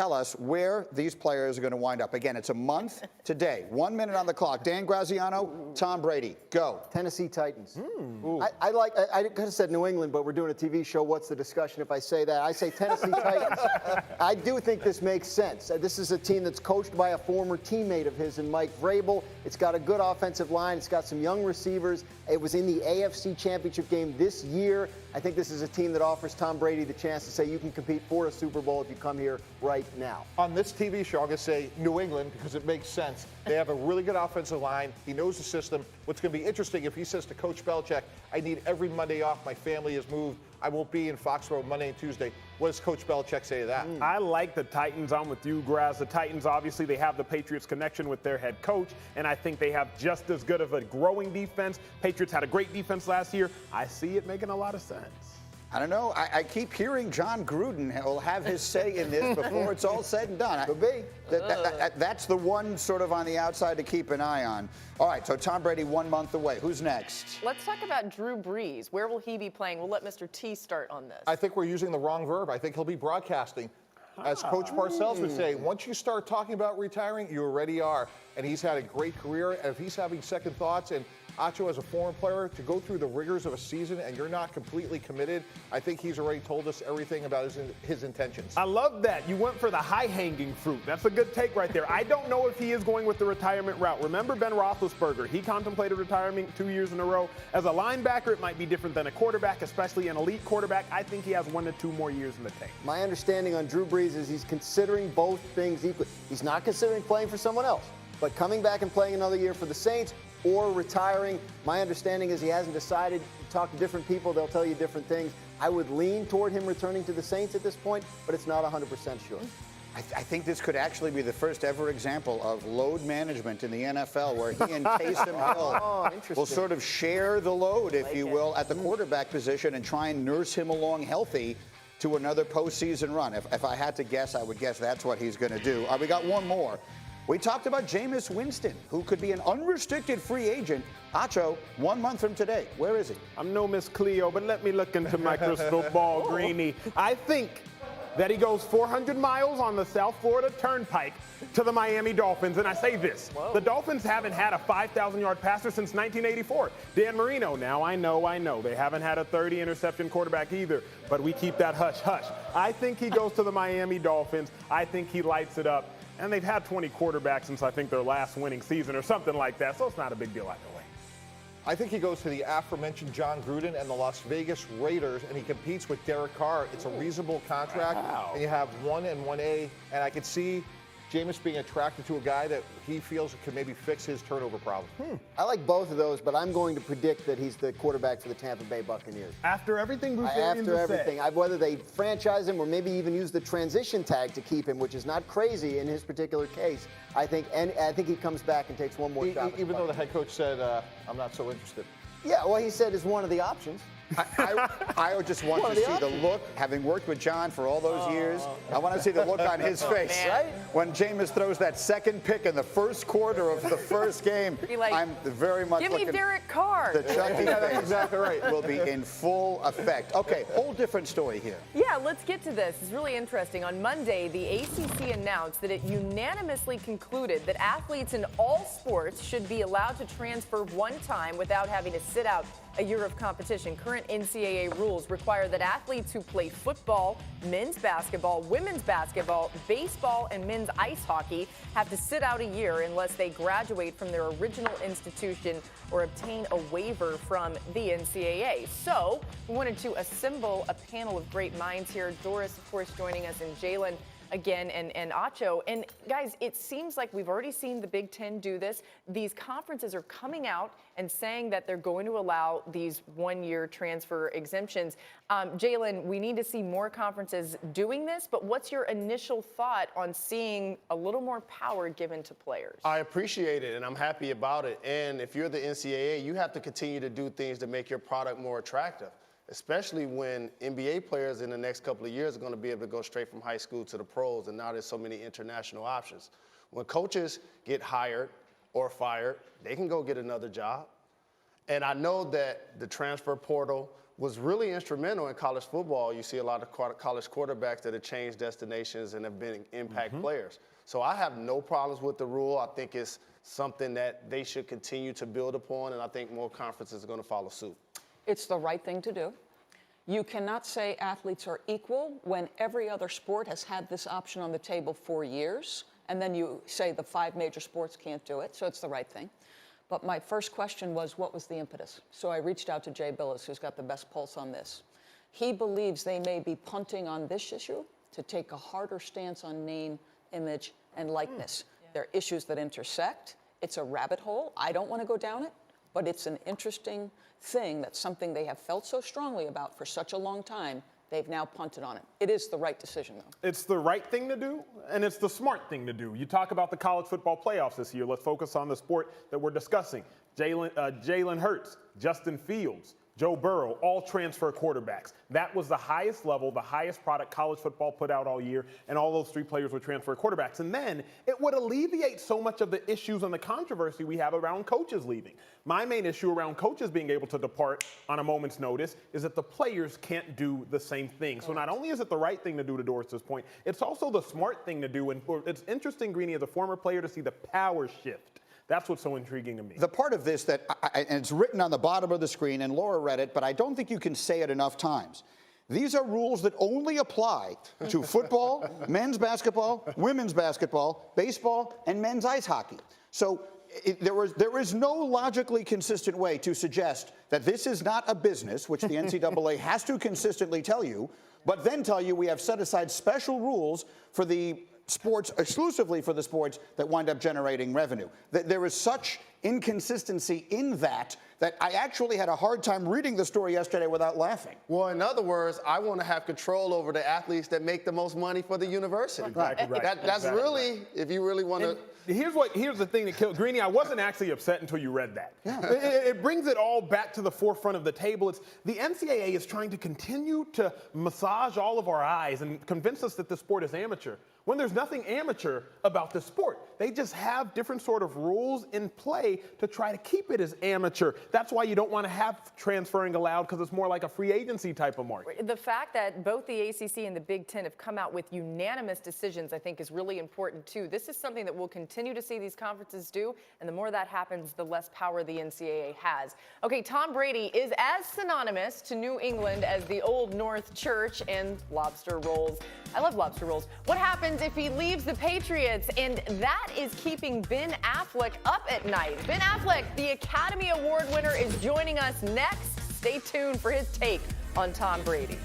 tell us where these players are going to wind up. Again, it's a month today. 1 minute on the clock. Dan Graziano, Tom Brady, go. Tennessee Titans. I could have said New England, but we're doing a TV show. What's the discussion if I say that? I say Tennessee Titans. I do think this makes sense. This is a team that's coached by a former teammate of his in Mike Vrabel. It's got a good offensive line. It's got some young receivers. It was in the AFC Championship game this year. I think this is a team that offers Tom Brady the chance to say you can compete for a Super Bowl if you come here right now. On this TV show, I'm going to say New England because it makes sense. They have a really good offensive line. He knows the system. What's going to be interesting if he says to Coach Belichick, I need every Monday off. My family has moved. I won't be in Foxborough Monday and Tuesday. What does Coach Belichick say to that? I like the Titans. I'm with you, Graz. The Titans, obviously, they have the Patriots connection with their head coach, and I think they have just as good of a growing defense. Patriots had a great defense last year. I see it making a lot of sense. I don't know. I keep hearing John Gruden will have his say in this before it's all said and done. Could be. That's the one sort of on the outside to keep an eye on. All right, so Tom Brady 1 month away. Who's next? Let's talk about Drew Brees. Where will he be playing? We'll let Mr. T start on this. I think we're using the wrong verb. I think he'll be broadcasting. As Coach Parcells would say, once you start talking about retiring, you already are. And he's had a great career. And if he's having second thoughts, and Acho, as a foreign player, to go through the rigors of a season and you're not completely committed, I think he's already told us everything about his intentions. I love that. You went for the high-hanging fruit. That's a good take right there. I don't know if he is going with the retirement route. Remember Ben Roethlisberger? He contemplated retirement 2 years in a row. As a linebacker, it might be different than a quarterback, especially an elite quarterback. I think he has 1 to 2 more years in the tank. My understanding on Drew Brees is he's considering both things equally. He's not considering playing for someone else, but coming back and playing another year for the Saints or retiring. My understanding is he hasn't decided. You talk to different people, they'll tell you different things. I would lean toward him returning to the Saints at this point, but it's not 100% sure. I think this could actually be the first ever example of load management in the NFL where he and Taysom Hill will sort of share the load, if you will, at the quarterback position and try and nurse him along healthy to another postseason run. If I had to guess, I would guess that's what he's going to do. We got one more. We talked about Jameis Winston, who could be an unrestricted free agent. Acho, 1 month from today. Where is he? I'm no Miss Cleo, but let me look into my crystal ball, Greenie. I think that he goes 400 miles on the South Florida Turnpike to the Miami Dolphins. And I say this, the Dolphins haven't had a 5,000-yard passer since 1984. Dan Marino, now I know. They haven't had a 30-interception quarterback either, but we keep that hush-hush. I think he goes to the Miami Dolphins. I think he lights it up. And they've had 20 quarterbacks since I think their last winning season or something like that, so it's not a big deal either way. I think he goes to the aforementioned John Gruden and the Las Vegas Raiders, and he competes with Derek Carr. It's a reasonable contract, and you have 1 and 1A, and I could see Jameis being attracted to a guy that he feels could maybe fix his turnover problem. I like both of those, but I'm going to predict that he's the quarterback for the Tampa Bay Buccaneers. After everything Bruce Arians has said. Whether they franchise him or maybe even use the transition tag to keep him, which is not crazy in his particular case, I think he comes back and takes one more shot. Even though the head coach said, I'm not so interested. Yeah, well, he said it's one of the options. I just want to see the look, having worked with John for all those years, I want to see the look on his face when Jameis throws that second pick in the first quarter of the first game. I'm very much give me Derek Carr. The Chucky that's exactly right. Will be in full effect. Okay, whole different story here. Yeah, let's get to this. It's really interesting. On Monday, the ACC announced that it unanimously concluded that athletes in all sports should be allowed to transfer one time without having to sit out a year of competition. Current NCAA rules require that athletes who play football, men's basketball, women's basketball, baseball, and men's ice hockey have to sit out a year unless they graduate from their original institution or obtain a waiver from the NCAA. So we wanted to assemble a panel of great minds here. Doris, of course, joining us, and Jalen again, and Acho. And guys, it seems like we've already seen the Big Ten do this. These conferences are coming out and saying that they're going to allow these one-year transfer exemptions. Jalen, we need to see more conferences doing this, but what's your initial thought on seeing a little more power given to players? I appreciate it, and I'm happy about it. And if you're the NCAA, you have to continue to do things to make your product more attractive, especially when NBA players in the next couple of years are going to be able to go straight from high school to the pros, and now there's so many international options. When coaches get hired or fired, they can go get another job. And I know that the transfer portal was really instrumental in college football. You see a lot of college quarterbacks that have changed destinations and have been impact players. So I have no problems with the rule. I think it's something that they should continue to build upon, and I think more conferences are going to follow suit. It's the right thing to do. You cannot say athletes are equal when every other sport has had this option on the table for years, and then you say the 5 major sports can't do it, so it's the right thing. But my first question was, what was the impetus? So I reached out to Jay Billis, who's got the best pulse on this. He believes they may be punting on this issue to take a harder stance on name, image, and likeness. There are issues that intersect. It's a rabbit hole. I don't want to go down it, but it's an interesting thing. That's something they have felt so strongly about for such a long time. They've now punted on it. It is the right decision, though. It's the right thing to do, and it's the smart thing to do. You talk about the college football playoffs this year. Let's focus on the sport that we're discussing. Jalen Hurts, Justin Fields, Joe Burrow, all transfer quarterbacks. That was the highest level, the highest product college football put out all year, and all those 3 players were transfer quarterbacks. And then it would alleviate so much of the issues and the controversy we have around coaches leaving. My main issue around coaches being able to depart on a moment's notice is that the players can't do the same thing. So not only is it the right thing to do, to Doris's point, it's also the smart thing to do. And it's interesting, Greeny, as a former player, to see the power shift. That's what's so intriguing to me. The part of this that, and it's written on the bottom of the screen, and Laura read it, but I don't think you can say it enough times. These are rules that only apply to football, men's basketball, women's basketball, baseball, and men's ice hockey. So there is no logically consistent way to suggest that this is not a business, which the NCAA has to consistently tell you, but then tell you we have set aside special rules for the sports, exclusively for the sports that wind up generating revenue. There is such inconsistency in that I actually had a hard time reading the story yesterday without laughing. Well, in other words, I want to have control over the athletes that make the most money for the university. Exactly right. That's exactly really, right. If you really want to. Here's the thing that killed Greeny. I wasn't actually upset until you read that. Yeah. It brings it all back to the forefront of the table. It's the NCAA is trying to continue to massage all of our eyes and convince us that the sport is amateur, when there's nothing amateur about the sport. They just have different sort of rules in play to try to keep it as amateur. That's why you don't want to have transferring allowed, because it's more like a free agency type of market. The fact that both the ACC and the Big Ten have come out with unanimous decisions, I think, is really important, too. This is something that we'll continue to see these conferences do, and the more that happens, the less power the NCAA has. Okay, Tom Brady is as synonymous to New England as the Old North Church and lobster rolls. I love lobster rolls. What happens if he leaves the Patriots? And that is keeping Ben Affleck up at night. Ben Affleck, the Academy Award winner, is joining us next. Stay tuned for his take on Tom Brady.